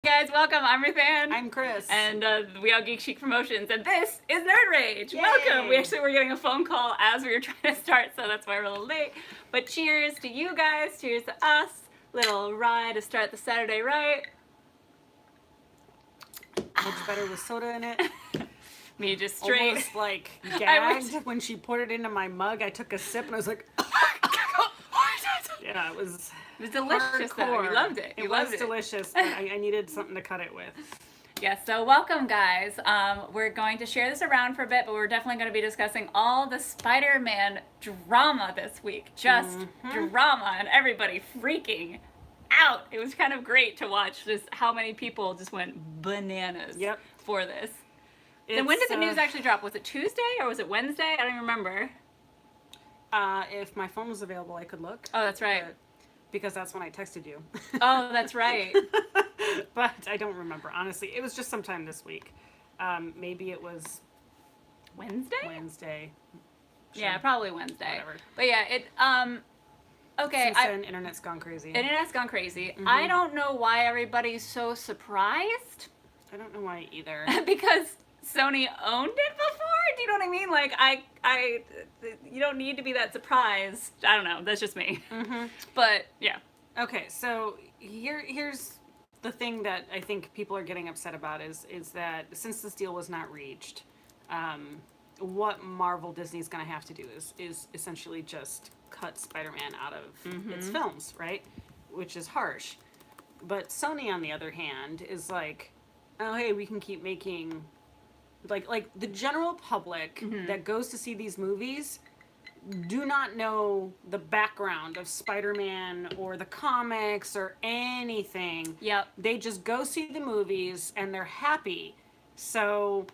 Guys, welcome. I'm Ruthann. I'm Chris. And we are GeekChic Promotions, and this is Nerd Rage. Yay! Welcome. We actually were getting a phone call as we were trying to start, so that's why we're a little late. But cheers to you guys. Cheers to us. Little rye to start the Saturday right. Much better with soda in it. Me just straight. Almost like gagged when she poured it into my mug. I took a sip and I was like, yeah, it was. It was delicious, though. You loved it. It was delicious, but I needed something to cut it with. Yeah, so welcome, guys. We're going to share this around for a bit, but we're definitely going to be discussing all the Spider-Man drama this week. Just drama and everybody freaking out. It was kind of great to watch just how many people just went bananas for this. And when did the news actually drop? Was it Tuesday or was it Wednesday? I don't even remember. If my phone was available, I could look. Oh, that's right. Because that's when I texted you. Oh, that's right. But I don't remember, honestly. It was just sometime this week. Maybe it was Wednesday. Sure. Yeah, probably Wednesday. Whatever. But yeah, it okay. Since then, internet's gone crazy. Internet's gone crazy. I don't know why everybody's so surprised. I don't know why either. Because Sony owned it before? Do you know what I mean? Like, you don't need to be that surprised. I don't know. That's just me. But, yeah. Okay, so here's the thing that I think people are getting upset about is that since this deal was not reached, what Marvel Disney's going to have to do is essentially just cut Spider-Man out of its films, right? Which is harsh. But Sony, on the other hand, is like, oh, hey, we can keep making... Like the general public that goes to see these movies do not know the background of Spider-Man or the comics or anything. Yep. They just go see the movies and they're happy. So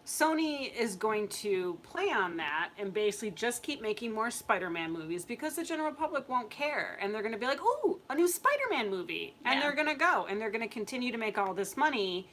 Sony is going to play on that and basically just keep making more Spider-Man movies because the general public won't care. And they're going to be like, ooh, a new Spider-Man movie. And they're going to go. And they're going to continue to make all this money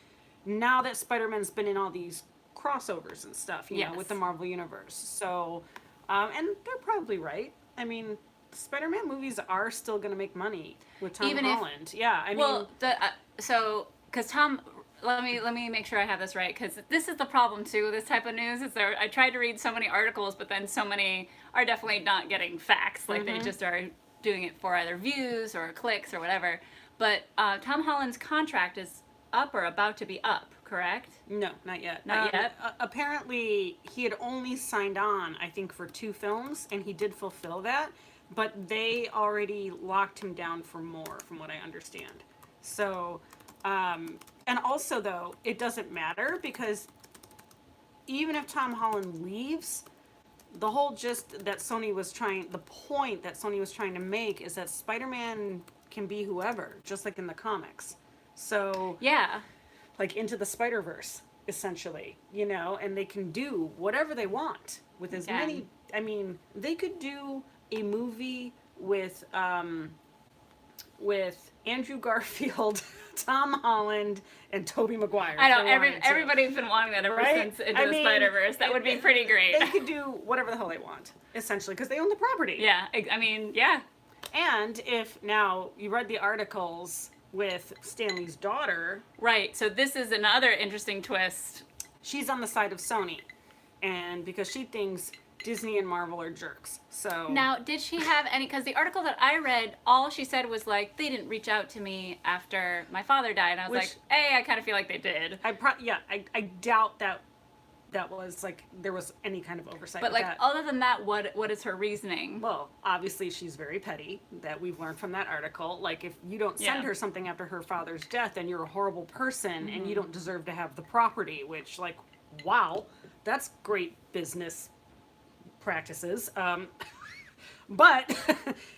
now that Spider-Man's been in all these crossovers and stuff, you know, with the Marvel Universe. So, and they're probably right. I mean, Spider-Man movies are still going to make money with Tom Holland. Because Tom, let me make sure I have this right, because this is the problem too with this type of news. Is I tried to read so many articles, but then so many are definitely not getting facts. Like they just are doing it for either views or clicks or whatever. But Tom Holland's contract is up or about to be up, correct? No, not yet. Not yet? Apparently, he had only signed on, I think, for 2 films, and he did fulfill that, but they already locked him down for more, from what I understand. So, and also, though, it doesn't matter, because even if Tom Holland leaves, the whole gist that Sony was trying, the point that Sony was trying to make is that Spider-Man can be whoever, just like in the comics. So, yeah, like Into the Spider-Verse, essentially, you know, and they can do whatever they want with as many. I mean, they could do a movie with Andrew Garfield, Tom Holland, and Tobey Maguire. I know everybody's been wanting that ever since Into the Spider-Verse. That would be pretty great. They could do whatever the hell they want, essentially, because they own the property. Yeah, I mean, yeah. And if now you read the articles with Stanley's daughter. Right, so this is another interesting twist. She's on the side of Sony, and because she thinks Disney and Marvel are jerks. So now, did she have any, because the article that I read, all she said was like, they didn't reach out to me after my father died, and I was like, hey, I kind of feel like they did. I doubt that was like there was any kind of oversight. But like that. Other than that, what is her reasoning? Well, obviously she's very petty, that we've learned from that article. Like, if you don't send her something after her father's death, then you're a horrible person and you don't deserve to have the property, which, like, wow, that's great business practices. But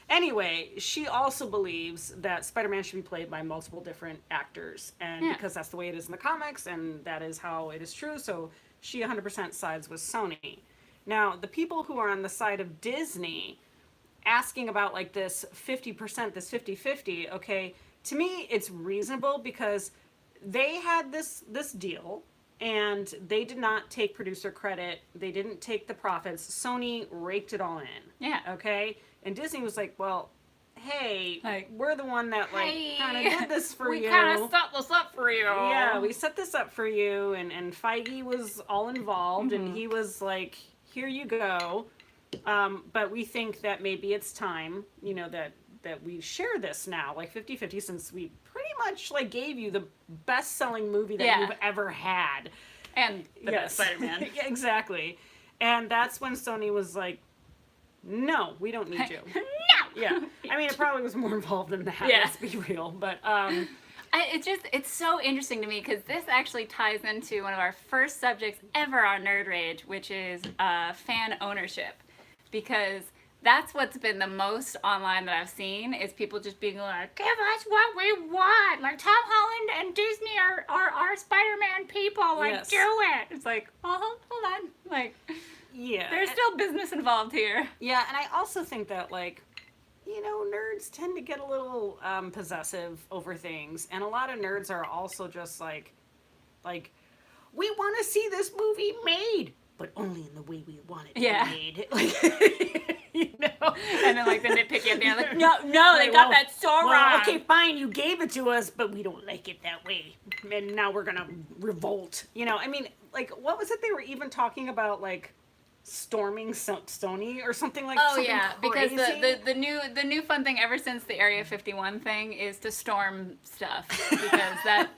anyway, she also believes that Spider-Man should be played by multiple different actors, and because that's the way it is in the comics and that is how it is true, so she 100% sides with Sony. Now, the people who are on the side of Disney asking about like this 50%, this 50-50, okay, to me it's reasonable because they had this deal and they did not take producer credit. They didn't take the profits. Sony raked it all in. Yeah. Okay? And Disney was like, well, hey, Like, we're the one that like hey, kind of did this for we you. kind of set this up for you. Yeah, we set this up for you, and Feige was all involved, and he was like, here you go. But we think that maybe it's time, you know, that we share this now, like 50-50, since we pretty much like gave you the best-selling movie that you've ever had. And the best Spider-Man. Yeah, exactly. And that's when Sony was like, no, we don't need you. No! Yeah. I mean, it probably was more involved than that, let's be real. But, it's so interesting to me because this actually ties into one of our first subjects ever on Nerd Rage, which is fan ownership. Because that's what's been the most online that I've seen, is people just being like, give us what we want. Like, Tom Holland and Disney are our Spider-Man people. Like, do it. It's like, oh, hold on. Like, yeah. there's still business involved here. Yeah, and I also think that, like, you know, nerds tend to get a little possessive over things. And a lot of nerds are also just like, we want to see this movie made, but only in the way we want it to be made. Like, you know? And then, like, the nitpicky at the end, like, no, they got that so wrong. Okay, fine, you gave it to us, but we don't like it that way. And now we're gonna revolt. You know, I mean, like, what was it they were even talking about, like, storming Sony or something like that? Oh yeah, crazy? Because the new fun thing ever since the Area 51 thing is to storm stuff, because that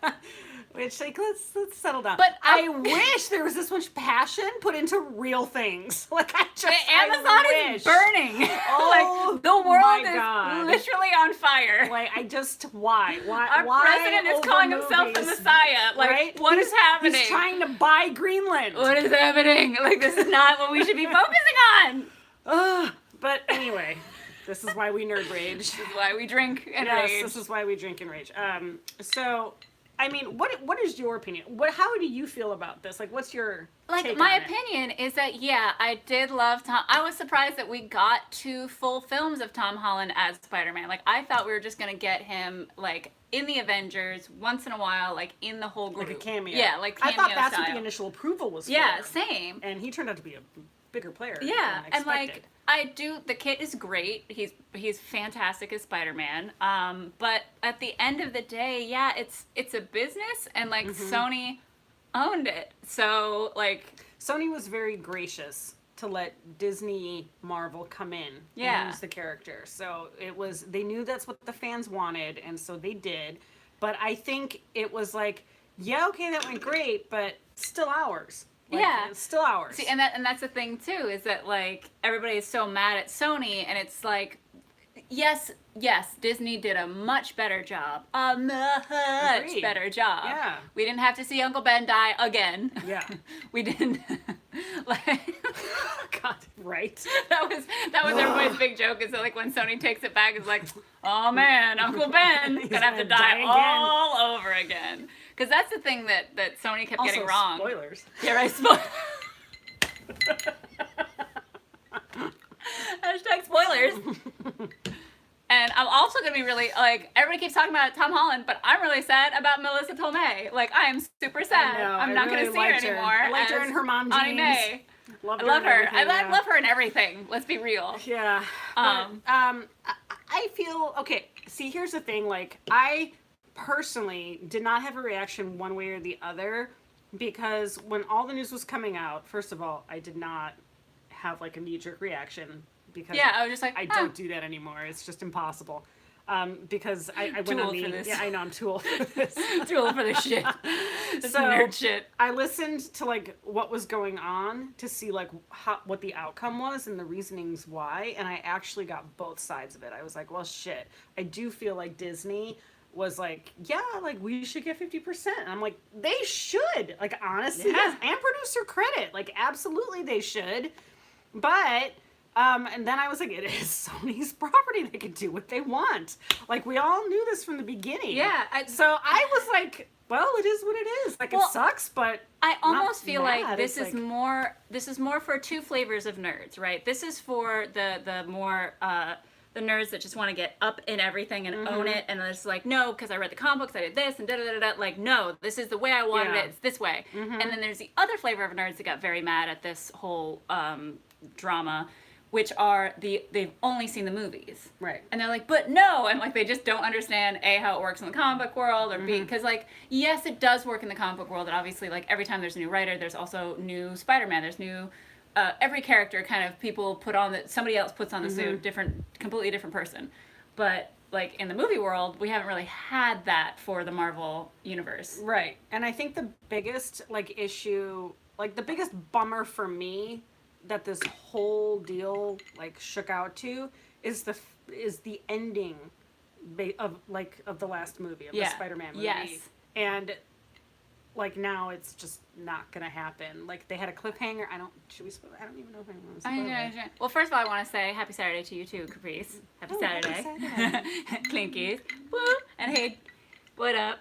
which, like, let's settle down. But I wish there was this much passion put into real things. Like, Amazon is burning. Oh, like, the world is literally on fire. Like, why? Our president is calling himself the Messiah. Like, right? What is happening? He's trying to buy Greenland. What is happening? Like, this is not what we should be focusing on. But anyway, this is why we nerd rage. This is why we drink and rage. Yes, this is why we drink and rage. So, I mean, what is your opinion? How do you feel about this? Like, what's your take my on opinion is that, yeah, I did love Tom. I was surprised that we got 2 full films of Tom Holland as Spider-Man. Like, I thought we were just gonna get him, like, in the Avengers once in a while, like, in the whole group. Like a cameo. Yeah, like cameo I thought that's style. what the initial approval was for. Yeah, same. And he turned out to be a bigger player. Yeah, than and expected. like, the kid is great. He's fantastic as Spider-Man. But at the end of the day, yeah, it's a business, and like Sony owned it. So like, Sony was very gracious to let Disney Marvel come in Yeah. and use the character. So they knew that's what the fans wanted, and so they did. But I think it was like, yeah, okay, that went great, but still ours. Like, Yeah. it's still ours. See, and that's the thing too, is that like everybody is so mad at Sony, and it's like, yes, Disney did a much better job. A much Agreed. better job. Yeah. We didn't have to see Uncle Ben die again. Yeah. We didn't. Like, God, right? that was everybody's big joke, is that like when Sony takes it back, it's like, oh man, Uncle Ben gonna have to die again. all over again. Because that's the thing that Sony kept Also, getting wrong. spoilers. Yeah, right. Hashtag spoilers. And I'm also gonna be really, like, everybody keeps talking about Tom Holland, but I'm really sad about Melissa Tomei. Like, I am super sad. I'm not really gonna see her anymore. I liked her in her mom jeans. Annie Mae. Loved I love her. in everything, I love her in everything. Let's be real. Yeah. I feel, okay, see, here's the thing, like, I personally did not have a reaction one way or the other, because when all the news was coming out, first of all, I did not have, like, a knee-jerk reaction, because I was just like, I don't do that anymore. It's just impossible. Because I went on the... for this. Yeah, I know, I'm too old for this. too old for this shit. This nerd shit. I listened to, like, what was going on to see, like, what the outcome was and the reasonings why, and I actually got both sides of it. I was like, well, shit. I do feel like Disney was like, yeah, like, we should get 50%. And I'm like, they should. Like, honestly, yes. And producer credit. Like, absolutely they should. But... and then I was like, it is Sony's property. They can do what they want. Like, we all knew this from the beginning. Yeah. So I was like, well, it is what it is. Like, it sucks, but I almost feel mad. like this is more for 2 flavors of nerds, right? This is for the more the nerds that just want to get up in everything and own it, and it's like, no, because I read the comic books, I did this, and da-da-da-da. Like, no, this is the way I wanted it. It's this way. And then there's the other flavor of nerds that got very mad at this whole drama, which are they've only seen the movies. Right. And they're like, but no, and like they just don't understand A, how it works in the comic book world, or B, because like, yes, it does work in the comic book world, and obviously like every time there's a new writer, there's also new Spider-Man, there's new, every character kind of people put on that, somebody else puts on the suit, completely different person. But like in the movie world, we haven't really had that for the Marvel universe. Right. And I think the biggest like issue, like the biggest bummer for me that this whole deal like shook out to is the ending of the last movie of the Spider-Man movie. Yes. And like now it's just not gonna happen. Like they had a cliffhanger. I don't even know if I want to spoil it. Well, first of all, I want to say happy Saturday to you too, Caprice. Happy Saturday. Happy Saturday. Clinkies. Woo! And hey, what up?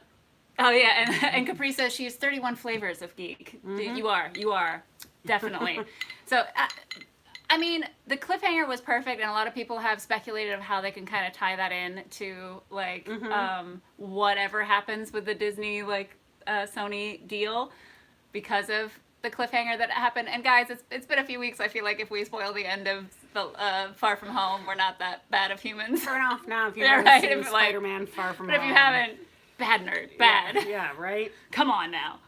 Oh yeah, and Caprice says she's 31 flavors of geek. You are. Definitely. So, I mean, the cliffhanger was perfect, and a lot of people have speculated of how they can kind of tie that in to, like, whatever happens with the Disney, like, Sony deal because of the cliffhanger that happened. And guys, it's been a few weeks. I feel like if we spoil the end of the Far From Home, we're not that bad of humans. Turn off now if you Yeah, haven't right, seen Spider-Man Far From Home. But if you haven't, bad nerd, bad. Yeah, right? Come on now.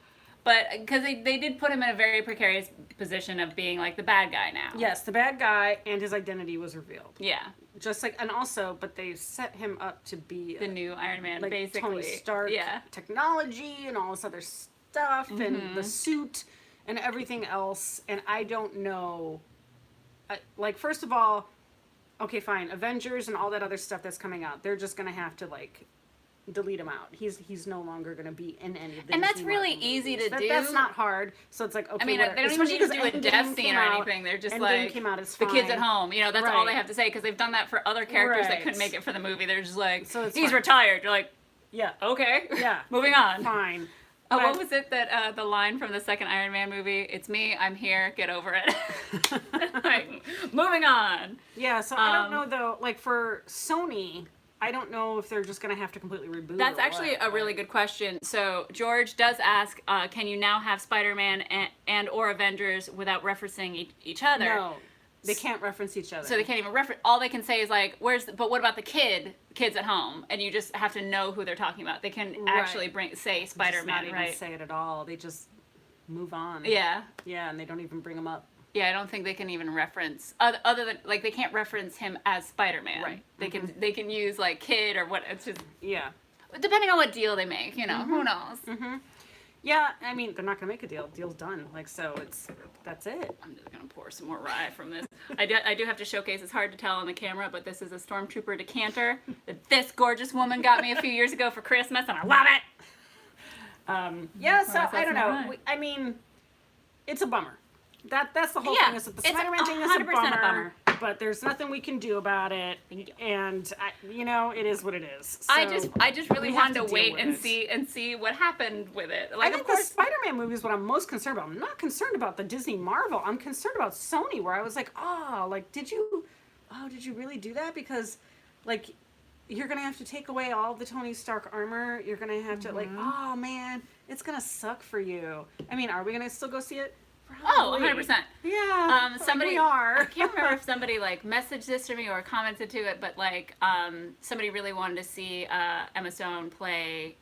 But because they did put him in a very precarious position of being like the bad guy now. Yes, the bad guy, and his identity was revealed. Yeah. Just like, and also, but they set him up to be The new Iron Man, like basically. Tony Stark technology and all this other stuff and the suit and everything else. And I don't know, like, first of all, okay, fine, Avengers and all that other stuff that's coming out, they're just gonna have to like delete him out. He's no longer going to be in any of the And that's Disney really Marvel easy movies. to do. That's not hard. So it's like, okay, I mean, whatever. they don't even need to do a Endgame death scene came or out, anything. They're just Endgame like, came out, it's the kids fine. at home. You know, that's all they have to say, because they've done that for other characters that couldn't make it for the movie. They're just like, So it's he's fine. retired. You're like, Yeah. okay. Yeah. Moving on. Fine. Oh, But- what was it that the line from the second Iron Man movie? It's me. I'm here. Get over it. Like, moving on. Yeah, so I don't know, though, like, for Sony, I don't know if they're just going to have to completely reboot That's or actually what. a really good question. So George does ask, can you now have Spider-Man and or Avengers without referencing each other? No, they can't reference each other. So they can't even reference. All they can say is like, but what about the kids at home? And you just have to know who they're talking about. They can actually say Spider-Man, not even right? say it at all. They just move on. Yeah. Yeah, and they don't even bring them up. Yeah, I don't think they can even reference other than like they can't reference him as Spider-Man. Right. They can use like kid or what. It's just Yeah. depending on what deal they make. You know, who knows? Yeah, I mean, they're not going to make a deal. Deal's done. Like, so that's it. I'm just gonna pour some more rye from this. I do have to showcase. It's hard to tell on the camera, but this is a Stormtrooper decanter that this gorgeous woman got me a few years ago for Christmas, and I love it. Yeah, so that's I don't not know. right. I mean, it's a bummer. That's the whole Yeah, thing. Is that the it's Spider-Man thing is 100% a a bummer, bummer. but there's nothing we can do about it. And it is what it is. So I just really we have wanted to deal wait with and it. see what happened with it. I Like, think of course, the Spider-Man movie is what I'm most concerned about. I'm not concerned about the Disney Marvel. I'm concerned about Sony, where I was like, did you really do that? Because, like, you're gonna have to take away all the Tony Stark armor. You're gonna have to oh man, it's gonna suck for you. I mean, are we gonna still go see it? oh, Probably. 100%. Yeah. Somebody we are. I can't remember if somebody like messaged this to me or commented to it, but like somebody really wanted to see Emma Stone play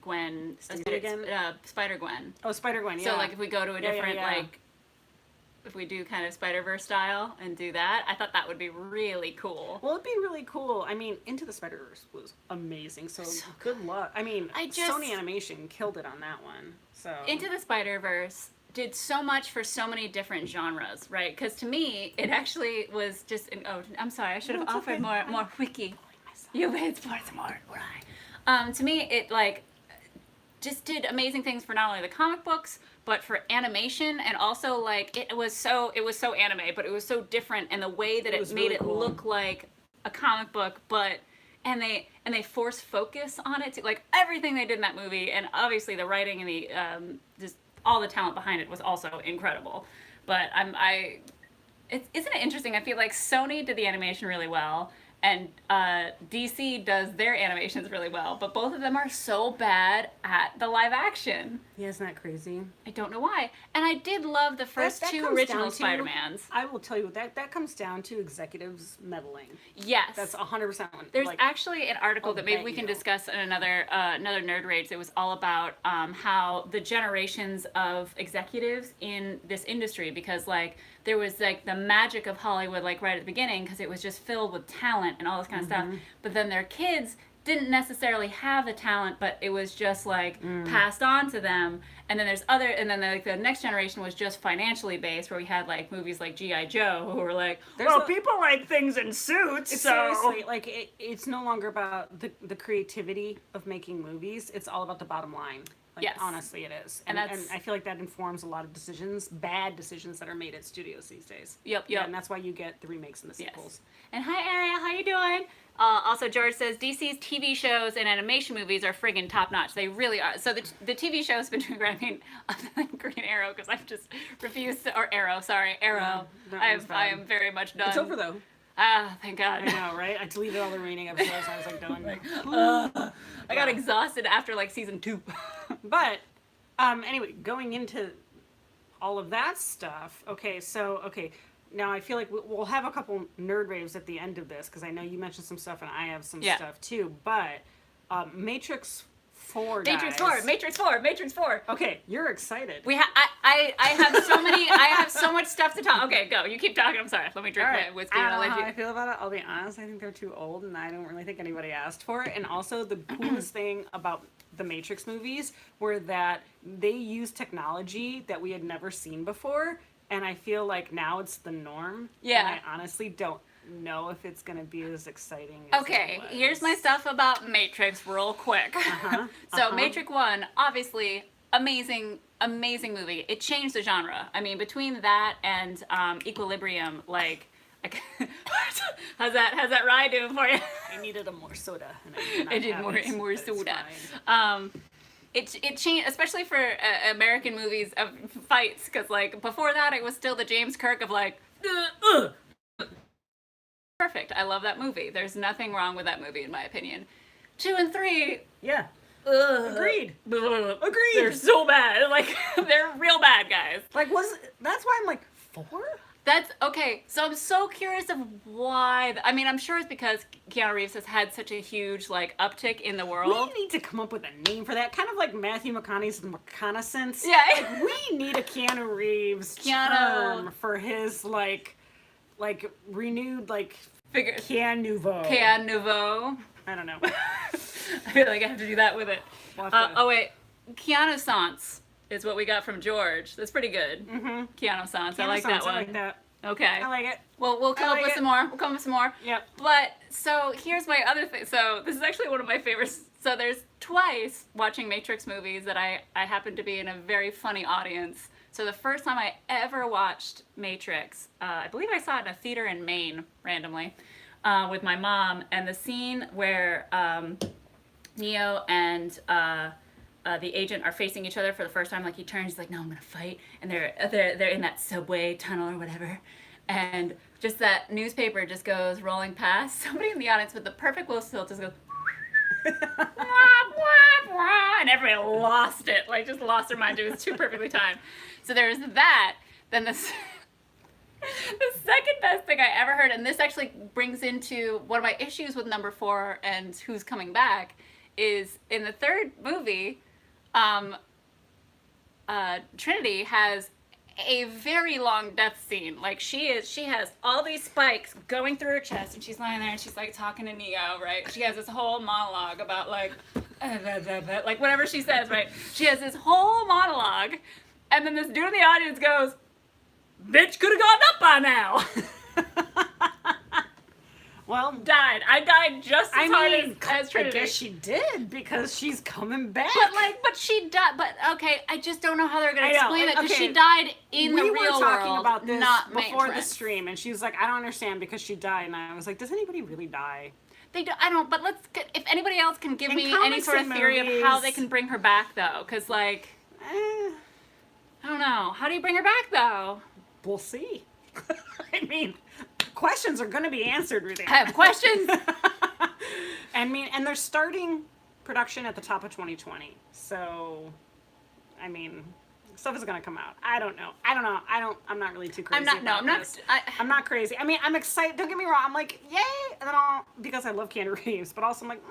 Gwen again? Spider-Gwen. Oh, Spider-Gwen. Yeah. So like if we go to a different yeah. like if we do kind of Spider-Verse style and do that, I thought that would be really cool. Well, it'd be really cool. I mean, Into the Spider-Verse was amazing. So good luck. I mean, Sony Animation killed it on that one. So Into the Spider-Verse did so much for so many different genres, right? Because to me, it actually was just. I'm sorry, I should have offered more wiki. You paid for some more, right? To me, it like just did amazing things for not only the comic books, but for animation, and also like it was so anime, but it was so different, and the way that it made really it cool. look like a comic book, but. And they force focus on it too. Like everything they did in that movie, and obviously the writing and the just all the talent behind it was also incredible. But isn't it interesting? I feel like Sony did the animation really well, and DC does their animations really well, but both of them are so bad at the live action. Yeah, isn't that crazy? I don't know why. And I did love the first That two comes original down to- Spider-Mans. I will tell you that comes down to executives meddling. Yes. That's 100%. There's actually an article I'll that maybe bet we can you. discuss in another Nerd Rage. It was all about how the generations of executives in this industry, because like there was like the magic of Hollywood like right at the beginning because it was just filled with talent and all this kind of stuff. But then their kids didn't necessarily have the talent, but it was just like passed on to them. And then the next generation was just financially based, where we had like movies like G.I. Joe, who were like, people like things in suits. It's so seriously like it's no longer about the creativity of making movies. It's all about the bottom line. Like, Yes. honestly, it is. And And that's- I feel like that informs a lot of bad decisions that are made at studios these days. Yep. Yeah, and that's why you get the remakes and the Yes. sequels. And hi, Ariel, how you doing? Also, George says DC's TV shows and animation movies are friggin' top notch. They really are. So the TV shows been doing great. I mean, other than Green Arrow, because I've just refused to, or Arrow, sorry, Arrow. that one's I bad. am very much done. It's over though. Ah, thank God. I know, right? I deleted all the remaining episodes. And I was like done. I got exhausted after like season 2. But anyway, going into all of that stuff. Okay, now I feel like we'll have a couple nerd raves at the end of this because I know you mentioned some stuff and I have some stuff too. But Matrix 4, guys. Matrix 4. Okay, you're excited. I have so much stuff to talk. Okay, go. You keep talking. I'm sorry. Let me drink my whiskey. I And don't I'll know let how you. I feel about it. I'll be honest. I think they're too old, and I don't really think anybody asked for it. And also, the coolest thing about the Matrix movies were that they used technology that we had never seen before, and I feel like now it's the norm. Yeah. And I honestly don't know if it's going to be as exciting as Okay, it was. here's my stuff about Matrix real quick. So Matrix 1, obviously, amazing movie. It changed the genre. I mean, between that and Equilibrium, like, how's that ride doing for you? I needed a more soda. And I did not I did have more it, and more but it's soda. fine. It changed, especially for American movies of fights, because like before that it was still the James Kirk of like, perfect. I love that movie. There's nothing wrong with that movie in my opinion. 2 and 3, Yeah. agreed. Agreed. They're so bad. Like they're real bad, guys. Like, that's why I'm like, 4? That's okay. So I'm so curious of why. I mean, I'm sure it's because Keanu Reeves has had such a huge like uptick in the world. We need to come up with a name for that. Kind of like Matthew McConaughey's reconnaissance. Yeah. Like, we need a Keanu Reeves term for his like renewed like Figure Keanu Nouveau. Keanu Nouveau. I don't know. I feel like I have to do that with it. We'll have to- Oh wait, Keanu Sans is what we got from George. That's pretty good. Mm-hmm. Keanu Sans. I like that one. I like that. Okay. I like it. Well, we'll come I up like with it. some more. We'll come up with some more. Yep. But so here's my other thing. So this is actually one of my favorites. So there's twice watching Matrix movies that I happen to be in a very funny audience. So the first time I ever watched Matrix, I believe I saw it in a theater in Maine randomly with my mom, and the scene where Neo and the agent are facing each other for the first time. Like he turns, he's like, "No, I'm gonna fight," and they're in that subway tunnel or whatever, and just that newspaper just goes rolling past. Somebody in the audience with the perfect Will Still just goes, wah, wah, wah, and everybody lost it, like just lost their mind. It was too perfectly timed. So there's that. Then this. The second best thing I ever heard, and this actually brings into one of my issues with number 4 and who's coming back, is in the third movie, Trinity has a very long death scene. Like she has all these spikes going through her chest, and she's lying there and she's like talking to Neo, right? She has this whole monologue about like whatever she says, right? She has this whole monologue, and then this dude in the audience goes, "Bitch could have gotten up by now." Well, I died just as hard as Trinity. I guess she did because she's coming back. But she died. But okay, I just don't know how they're gonna I know, explain like, it because okay, she died in the real world. We were talking about this not before the Matrix. stream, and she was like, "I don't understand because she died," and I was like, "Does anybody really die?" They do. I don't. But if anybody else can give In me any comics sort of and theory of how movies- they can bring her back, though, because like I don't know. How do you bring her back, though? We'll see. I mean, questions are going to be answered, Ruth. I have questions. And they're starting production at the top of 2020. So, I mean, stuff is going to come out. I don't know. I'm not really too crazy. I'm not crazy. I mean, I'm excited. Don't get me wrong. I'm like, yay. And then because I love Keanu Reeves, but also I'm like,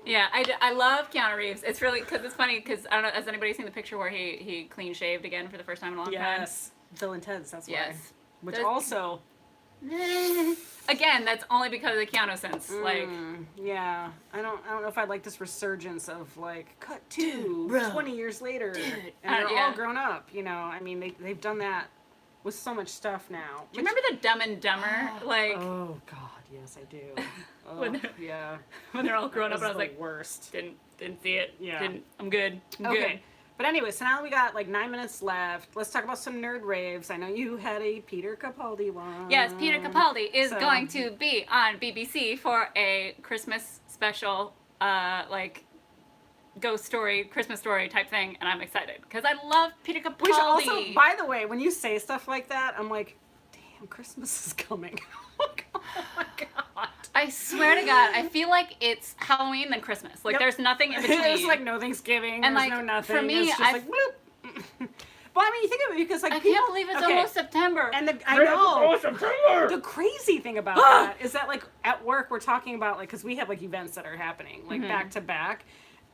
Yeah, I love Keanu Reeves. It's really, because it's funny, because I don't know, has anybody seen the picture where he clean shaved again for the first time in a long time? Yes. Bill and Ted's, that's why. Yes. Which also... Again, that's only because of the Keanu sense. Yeah. I don't know if I'd like this resurgence of, like, cut to Dude, 20 years later. Dude. And they're Yeah. all grown up, you know. I mean, they've done that with so much stuff now. Do you remember the Dumb and Dumber? Oh, God, yes, I do. When Yeah. when they're all grown up, and I was the like, worst. didn't see it. Yeah. I'm good. I'm Okay. good. But anyway, so now we got like 9 minutes left. Let's talk about some nerd raves. I know you had a Peter Capaldi one. Yes, Peter Capaldi is So- going to be on BBC for a Christmas special, like ghost story, Christmas story type thing, and I'm excited because I love Peter Capaldi. Which also, by the way, when you say stuff like that, I'm like, damn, Christmas is coming. Oh my God. I swear to God, I feel like it's Halloween then Christmas. Like there's nothing in between. There's like no Thanksgiving. And, there's like, no nothing. for me, it's just like bloop. But I mean, you think of it because like I people, can't believe it's almost September. And I know. The crazy thing about that is that like at work we're talking about like because we have like events that are happening like back to back,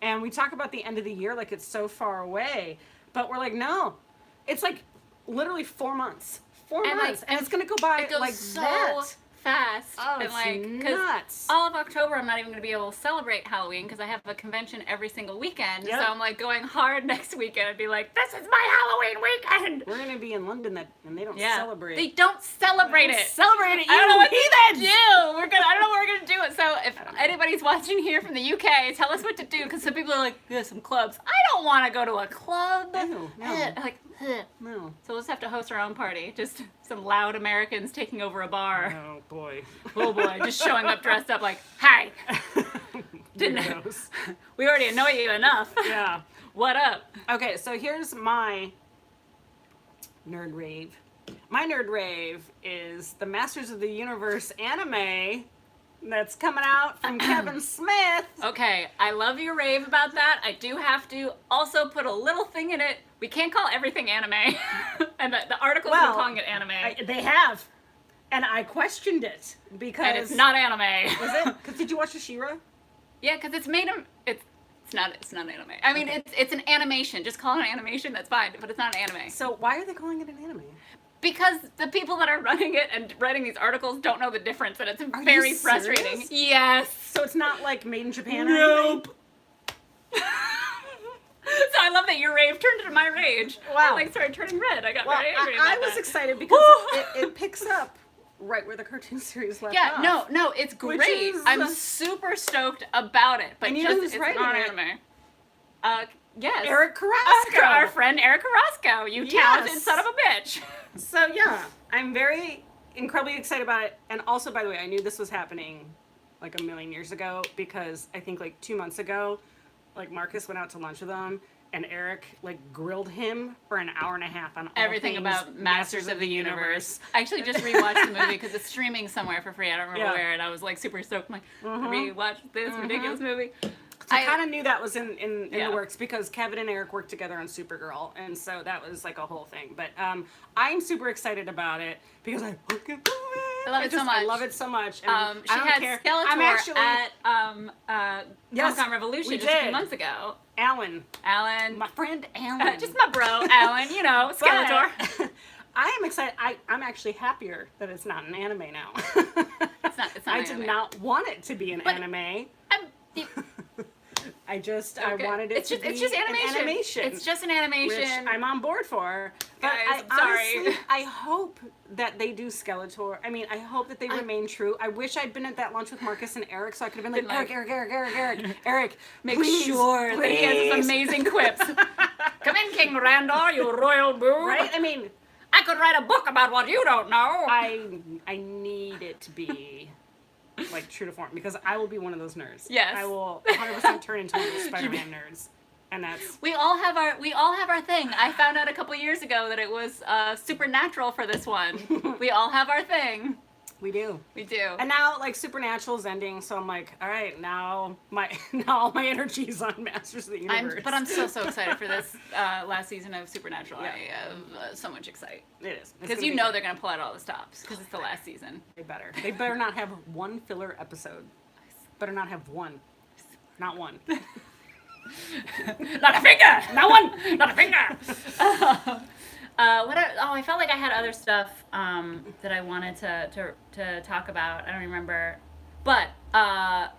and we talk about the end of the year like it's so far away, but we're like no, it's like literally 4 months. 4 And, months, like, and it's gonna go by it goes like so that. fast. Oh, and it's like, nuts. all of October, I'm not even going to be able to celebrate Halloween because I have a convention every single weekend. Yep. So I'm like going hard next weekend and be like, this is my Halloween weekend. We're gonna be in London and they don't Yeah. celebrate. They don't celebrate it. Celebrate it. I don't know what you to heathens! do. I don't know what we're gonna do it. So if anybody's watching here from the UK, tell us what to do because some people are like, there's some clubs. I don't want to go to a club. No. Like, No. so we'll just have to host our own party. Just some loud Americans taking over a bar. Oh boy. Oh boy, just showing up dressed up like, hi. Weirdos. We already annoy you enough. Yeah. What up? Okay, so here's my nerd rave. My nerd rave is the Masters of the Universe anime that's coming out from Kevin Smith. Okay, I love your rave about that. I do have to also put a little thing in it. We can't call everything anime. And the articles are calling it anime. They have. And I questioned it because... And it's not anime. Is it? Because did you watch the She-Ra? Yeah, because it's made it's not anime. I mean, it's an animation. Just call it an animation, that's fine, but it's not an anime. So why are they calling it an anime? Because the people that are running it and writing these articles don't know the difference, and it's Are very you frustrating. serious? Yes. So it's not like made in Japan or Nope. So I love that your rave turned into my rage. Wow. I like started turning red. I got Well, very angry I about was that. excited because it picks up right where the cartoon series left off. Yeah, no, it's Which great. is, I'm super stoked about it, but And you know just who's it's writing not it? anime. Yes. Eric Carrasco. Our friend Eric Carrasco, you talented Yes. son of a bitch. So yeah, I'm very incredibly excited about it. And also, by the way, I knew this was happening like a million years ago because I think like 2 months ago, like Marcus went out to lunch with him and Eric like grilled him for an hour and a half on all Everything things about Masters of the Universe. I actually just rewatched the movie because it's streaming somewhere for free. I don't remember where, and I was like super stoked. I'm like, rewatch this ridiculous movie. I kind of knew that was in Yeah. the works because Kevin and Eric worked together on Supergirl, and so that was like a whole thing. But I'm super excited about it because I fucking I love it so much. I love it so much. And She I don't had care. Skeletor I'm actually at Yes, Comic-Con Revolution we just a few did. months ago. Alan, Alan, my friend Alan, just my bro, Alan. You know, Skeletor. But I am excited. I'm actually happier that it's not an anime now. It's not I an did anime. not want it to be an But- anime. Okay. I wanted it It's to just, be it's just animation. an animation. It's just an animation. Which I'm on board for. But Guys, I I'm sorry. honestly, I hope that they do Skeletor. I mean, I hope that they remain true. I wish I'd been at that lunch with Marcus and Eric so I could have been like, Eric, Make please, sure that he has please. his amazing quips. Come in, King Randor, you royal boo. Right? I mean, I could write a book about what you don't know. I need it to be like true to form because I will be one of those nerds. Yes. I will 100% turn into one of those Spider-Man nerds. And that's We all have our thing. I found out a couple years ago that it was supernatural for this one. We all have our thing. We do. We do. And now, like, Supernatural's ending, so I'm like, all right, now all my energy's on Masters of the Universe. But I'm so excited for this last season of Supernatural. Yeah. I have so much excitement. It is. Because you know they're going to pull out all the stops, because it's the last season. They better. They better not have one filler episode. Better not have one. Not one. Not a finger! Not one! Not a finger! I felt like I had other stuff that I wanted to talk about. I don't remember. But,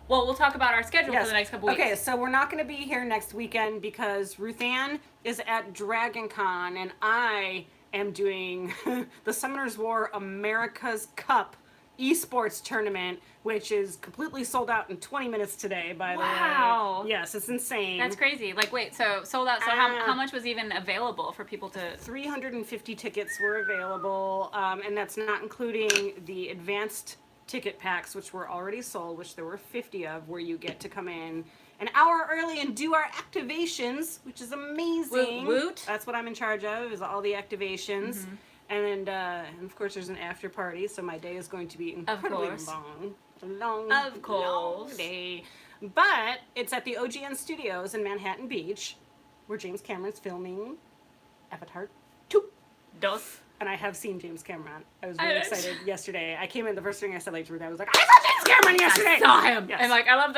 we'll talk about our schedule for the next couple weeks. Okay, so we're not going to be here next weekend because Ruth Ann is at Dragon Con and I am doing the Summoners War America's Cup esports tournament, which is completely sold out in 20 minutes today, by the way. Wow. Yes, it's insane. That's crazy. Like, wait, so sold out. So how much was even available for people to... 350 tickets were available, and that's not including the advanced ticket packs, which were already sold, which there were 50 of, where you get to come in an hour early and do our activations, which is amazing. Woot. That's what I'm in charge of, is all the activations. Mm-hmm. And of course, there's an after party, so my day is going to be incredibly long. Of course. Long day. But it's at the OGN Studios in Manhattan Beach, where James Cameron's filming Avatar 2. Dos. And I have seen James Cameron. I was really excited yesterday. I came in, the first thing I said, like, to Ruth, I was like, I saw James Cameron yesterday! I saw him! Yes. And, like, I love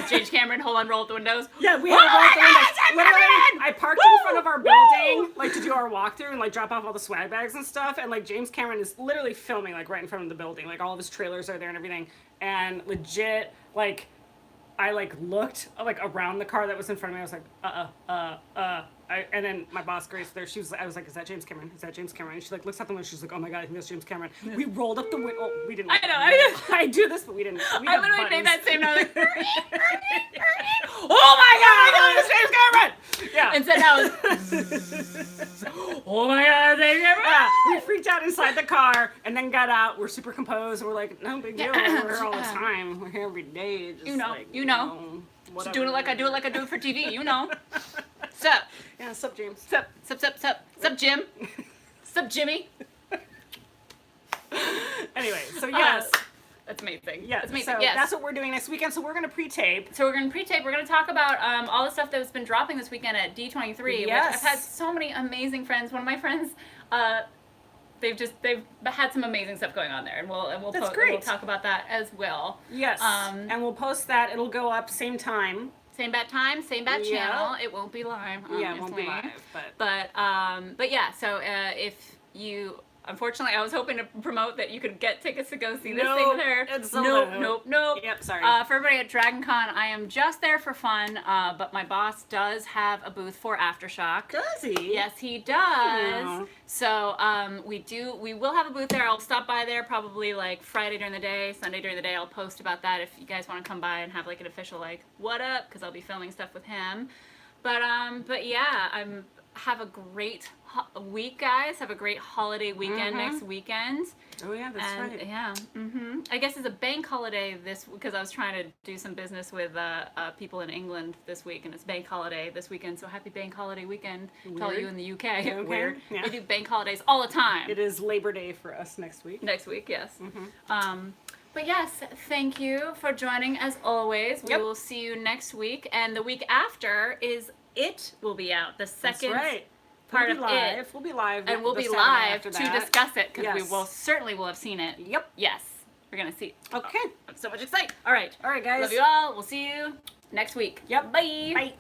James Cameron, hold on, roll up the windows. Yeah, we had to roll up the windows. Literally, I parked in front of our building, like, to do our walkthrough and, like, drop off all the swag bags and stuff. And, like, James Cameron is literally filming, like, right in front of the building. Like, all of his trailers are there and everything. And legit, like, I, like, looked, like, around the car that was in front of me. I was like, and then my boss, Grace, there, I was like, is that James Cameron? Is that James Cameron? And she, like, looks out the window, she's like, oh my God, I think that's James Cameron. We rolled up the window. Oh, we didn't. I know. I do this, but we didn't. I literally made that same noise. Like, oh my God, it's James Cameron! Yeah. Instead now it's, oh my God, James Cameron! Yeah, we freaked out inside the car and then got out. We're super composed and we're like, no big deal. We're here all the time. We're here every day. Just you know. Just doing it like I do it for TV, you know. Sup? Yeah, sup, James. Sup, Jim. Sup, Jimmy. Anyway, so yes. That's amazing. Yeah, that's amazing. So that's what we're doing next weekend. So we're going to pre-tape. We're going to talk about all the stuff that's been dropping this weekend at D23. Yes. Which I've had so many amazing friends. One of my friends, they've had some amazing stuff going on there, and we'll talk about that as well. Yes. And we'll post that. It'll go up same time. Same bat time, same bat channel. It won't be live. Obviously. Yeah, it won't be live. But yeah. So if you, unfortunately, I was hoping to promote that you could get tickets to go see this thing with her. Nope. Yep. Sorry. For everybody at Dragon Con, I am just there for fun. But my boss does have a booth for Aftershock. Does he? Yes, he does. Yeah. So we will have a booth there. I'll stop by there probably like Friday during the day, Sunday during the day. I'll post about that if you guys want to come by and have like an official like what up, because I'll be filming stuff with him. But yeah, have a great week, guys. Have a great holiday weekend next weekend. Oh yeah, that's right. Yeah. I guess it's a bank holiday because I was trying to do some business with people in England this week, and it's bank holiday this weekend. So happy bank holiday weekend to all you in the UK. Okay. Weird. Yeah. We do bank holidays all the time. It is Labor Day for us next week. Next week, yes. But yes, thank you for joining as always. We will see you next week, and the week after It will be out. The second part of It. We'll be live. And we'll be live to discuss it, because we will certainly will have seen it. Yep. Yes. We're going to see it. Okay. I'm so much excited. All right. All right, guys. Love you all. We'll see you next week. Yep. Bye. Bye.